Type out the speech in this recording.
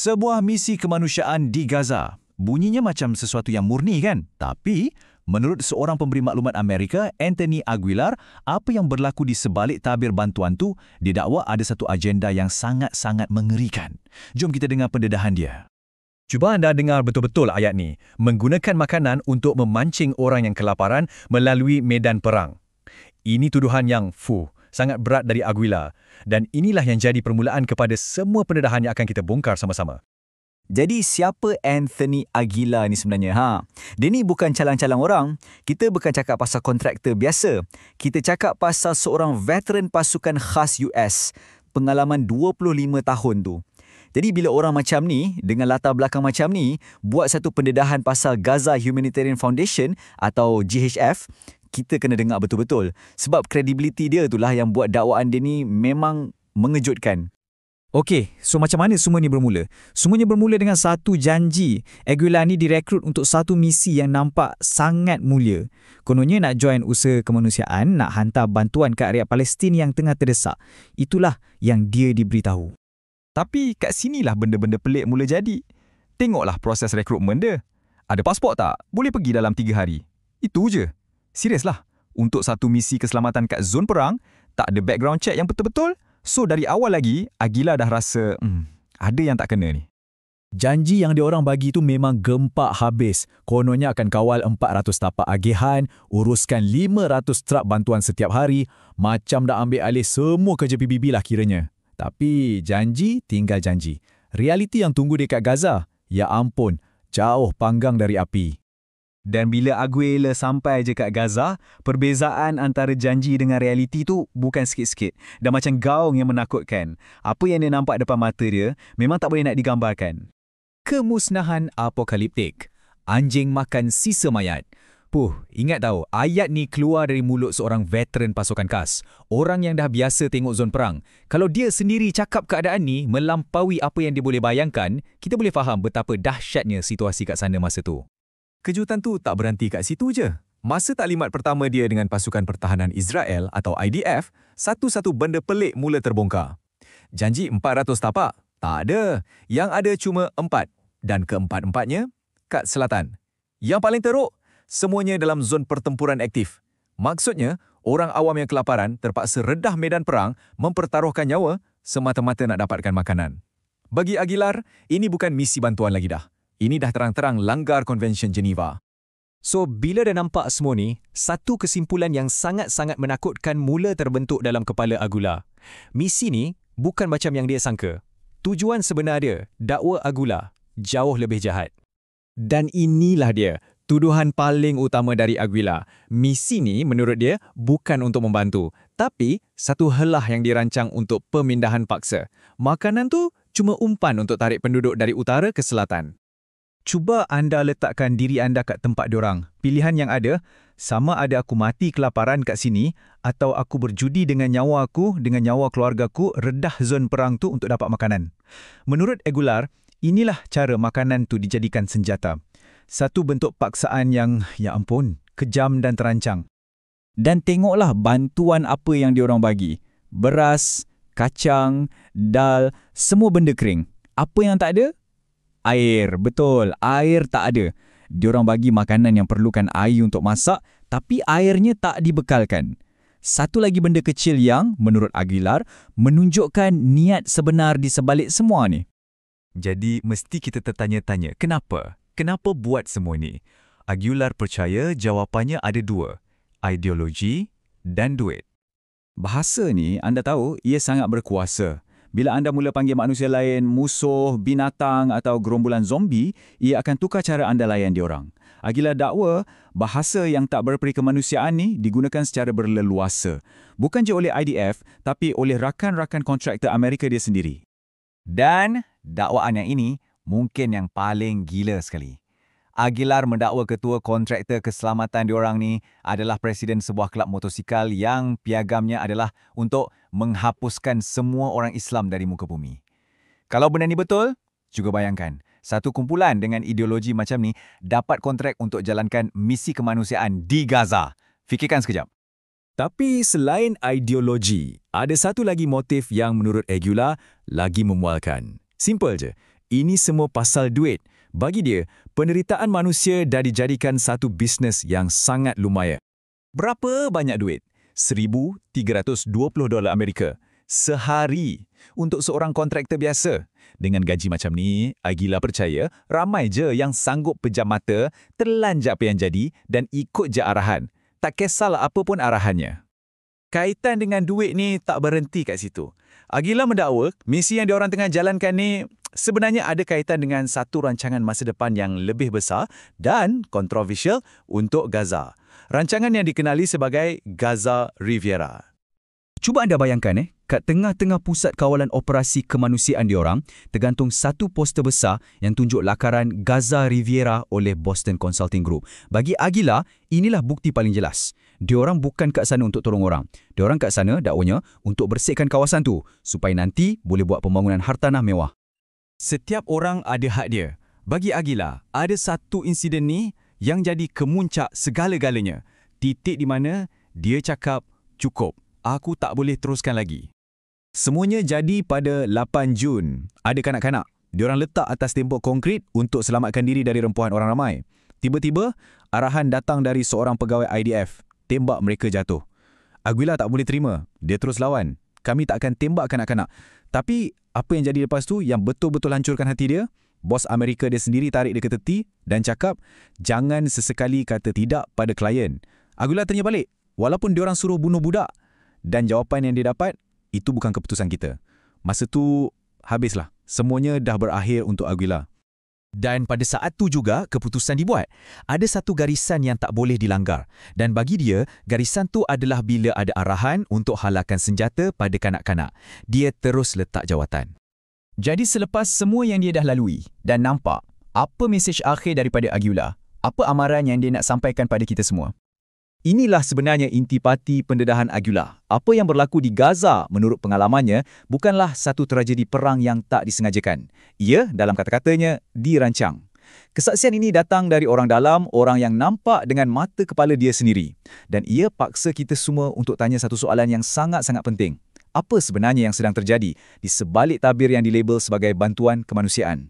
Sebuah misi kemanusiaan di Gaza. Bunyinya macam sesuatu yang murni kan? Tapi, menurut seorang pemberi maklumat Amerika, Anthony Aguilar, apa yang berlaku di sebalik tabir bantuan tu didakwa ada satu agenda yang sangat-sangat mengerikan. Jom kita dengar pendedahan dia. Cuba anda dengar betul-betul ayat ni. Menggunakan makanan untuk memancing orang yang kelaparan melalui medan perang. Ini tuduhan yang sangat berat dari Aguilar. Dan inilah yang jadi permulaan kepada semua pendedahan yang akan kita bongkar sama-sama. Jadi siapa Anthony Aguilar ni sebenarnya? Dia ni bukan calang-calang orang. Kita bukan cakap pasal kontraktor biasa. Kita cakap pasal seorang veteran pasukan khas US. Pengalaman 25 tahun tu. Jadi bila orang macam ni, dengan latar belakang macam ni, buat satu pendedahan pasal Gaza Humanitarian Foundation atau GHF, kita kena dengar betul-betul. Sebab kredibiliti dia itulah yang buat dakwaan dia ni memang mengejutkan. Okey, so macam mana semua ni bermula? Semuanya bermula dengan satu janji. Aguilar ni direkrut untuk satu misi yang nampak sangat mulia. Kononnya nak join usaha kemanusiaan, nak hantar bantuan ke rakyat Palestin yang tengah terdesak. Itulah yang dia diberitahu. Tapi kat sinilah benda-benda pelik mula jadi. Tengoklah proses rekrutmen dia. Ada pasport tak? Boleh pergi dalam 3 hari. Itu je. Seriuslah. Untuk satu misi keselamatan kat zon perang, tak ada background check yang betul-betul. So dari awal lagi, Aguilar dah rasa, ada yang tak kena ni. Janji yang diorang bagi tu memang gempak habis. Kononnya akan kawal 400 tapak agihan, uruskan 500 truk bantuan setiap hari, macam dah ambil alih semua kerja PBB lah kiranya. Tapi janji tinggal janji. Realiti yang tunggu dekat Gaza, ya ampun, jauh panggang dari api. Dan bila Aguilar sampai je kat Gaza, perbezaan antara janji dengan realiti tu bukan sikit-sikit. Dah macam gaung yang menakutkan. Apa yang dia nampak depan mata dia memang tak boleh nak digambarkan. Kemusnahan apokaliptik. Anjing makan sisa mayat. Ingat tahu, ayat ni keluar dari mulut seorang veteran pasukan khas. Orang yang dah biasa tengok zon perang. Kalau dia sendiri cakap keadaan ni melampaui apa yang dia boleh bayangkan, kita boleh faham betapa dahsyatnya situasi kat sana masa tu. Kejutan tu tak berhenti kat situ je. Masa taklimat pertama dia dengan pasukan pertahanan Israel atau IDF, satu-satu benda pelik mula terbongkar. Janji 400 tapak? Tak ada. Yang ada cuma 4. Dan keempat-empatnya, kat selatan. Yang paling teruk, semuanya dalam zon pertempuran aktif. Maksudnya, orang awam yang kelaparan terpaksa redah medan perang mempertaruhkan nyawa semata-mata nak dapatkan makanan. Bagi Aguilar, ini bukan misi bantuan lagi dah. Ini dah terang-terang langgar Konvensyen Geneva. So, bila dah nampak semua ni, satu kesimpulan yang sangat-sangat menakutkan mula terbentuk dalam kepala Aguilar. Misi ni bukan macam yang dia sangka. Tujuan sebenar dia, dakwa Aguilar, jauh lebih jahat. Dan inilah dia, tuduhan paling utama dari Aguilar. Misi ni menurut dia bukan untuk membantu, tapi satu helah yang dirancang untuk pemindahan paksa. Makanan tu cuma umpan untuk tarik penduduk dari utara ke selatan. Cuba anda letakkan diri anda kat tempat diorang. Pilihan yang ada, sama ada aku mati kelaparan kat sini atau aku berjudi dengan nyawa aku, dengan nyawa keluargaku, redah zon perang tu untuk dapat makanan. Menurut Aguilar, inilah cara makanan tu dijadikan senjata. Satu bentuk paksaan yang, ya ampun, kejam dan terancang. Dan tengoklah bantuan apa yang diorang bagi. Beras, kacang, dal, semua benda kering. Apa yang tak ada? Air, betul. Air tak ada. Diorang bagi makanan yang perlukan air untuk masak, tapi airnya tak dibekalkan. Satu lagi benda kecil yang, menurut Aguilar, menunjukkan niat sebenar di sebalik semua ni. Jadi, mesti kita tertanya-tanya, kenapa? Kenapa buat semua ni? Aguilar percaya jawapannya ada 2, ideologi dan duit. Bahasa ni, anda tahu, ia sangat berkuasa. Bila anda mula panggil manusia lain musuh, binatang atau gerombolan zombie, ia akan tukar cara anda layan diorang. Aguilar dakwa, bahasa yang tak berperi kemanusiaan ni digunakan secara berleluasa. Bukan je oleh IDF, tapi oleh rakan-rakan kontraktor Amerika dia sendiri. Dan dakwaan yang ini mungkin yang paling gila sekali. Aguilar mendakwa ketua kontraktor keselamatan diorang ni adalah presiden sebuah kelab motosikal yang piagamnya adalah untuk menghapuskan semua orang Islam dari muka bumi. Kalau benda ni betul, juga bayangkan, satu kumpulan dengan ideologi macam ni dapat kontrak untuk jalankan misi kemanusiaan di Gaza. Fikirkan sekejap. Tapi selain ideologi, ada satu lagi motif yang menurut Aguilar lagi memualkan. Simple je. Ini semua pasal duit. Bagi dia, penderitaan manusia dah dijadikan satu bisnes yang sangat lumayan. Berapa banyak duit? $1,320 Amerika sehari untuk seorang kontraktor biasa. Dengan gaji macam ni, Aguilar percaya ramai je yang sanggup pejam mata, terlanjak apa yang jadi dan ikut je arahan. Tak kisahlah apa pun arahannya. Kaitan dengan duit ni tak berhenti kat situ. Aguilar mendakwa misi yang diorang tengah jalankan ni sebenarnya ada kaitan dengan satu rancangan masa depan yang lebih besar dan kontroversial untuk Gaza. Rancangan yang dikenali sebagai Gaza Riviera. Cuba anda bayangkan, kat tengah-tengah pusat kawalan operasi kemanusiaan diorang, tergantung satu poster besar yang tunjuk lakaran Gaza Riviera oleh Boston Consulting Group. Bagi Aguilar, inilah bukti paling jelas. Diorang bukan kat sana untuk tolong orang. Diorang kat sana, dakwanya, untuk bersihkan kawasan tu, supaya nanti boleh buat pembangunan hartanah mewah. Setiap orang ada hak dia. Bagi Aguilar, ada satu insiden ni yang jadi kemuncak segala-galanya. Titik di mana dia cakap, cukup. Aku tak boleh teruskan lagi. Semuanya jadi pada 8 Jun. Ada kanak-kanak. Diorang letak atas tembok konkrit untuk selamatkan diri dari rempuhan orang ramai. Tiba-tiba, arahan datang dari seorang pegawai IDF. Tembak mereka jatuh. Aguilar tak boleh terima. Dia terus lawan. Kami tak akan tembak kanak-kanak. Tapi, apa yang jadi lepas tu yang betul-betul hancurkan hati dia? Bos Amerika dia sendiri tarik dia ke teti dan cakap, jangan sesekali kata tidak pada klien. Aguilar tanya balik, walaupun diorang suruh bunuh budak. Dan jawapan yang dia dapat, itu bukan keputusan kita. Masa tu, habislah. Semuanya dah berakhir untuk Aguilar. Dan pada saat tu juga keputusan dibuat. Ada satu garisan yang tak boleh dilanggar. Dan bagi dia, garisan tu adalah bila ada arahan untuk halakan senjata pada kanak-kanak. Dia terus letak jawatan. Jadi selepas semua yang dia dah lalui dan nampak, apa mesej akhir daripada Aguilar? Apa amaran yang dia nak sampaikan pada kita semua? Inilah sebenarnya intipati pendedahan Aguilar. Apa yang berlaku di Gaza menurut pengalamannya bukanlah satu tragedi perang yang tak disengajakan. Ia, dalam kata-katanya, dirancang. Kesaksian ini datang dari orang dalam, orang yang nampak dengan mata kepala dia sendiri. Dan ia paksa kita semua untuk tanya satu soalan yang sangat-sangat penting. Apa sebenarnya yang sedang terjadi di sebalik tabir yang dilabel sebagai bantuan kemanusiaan?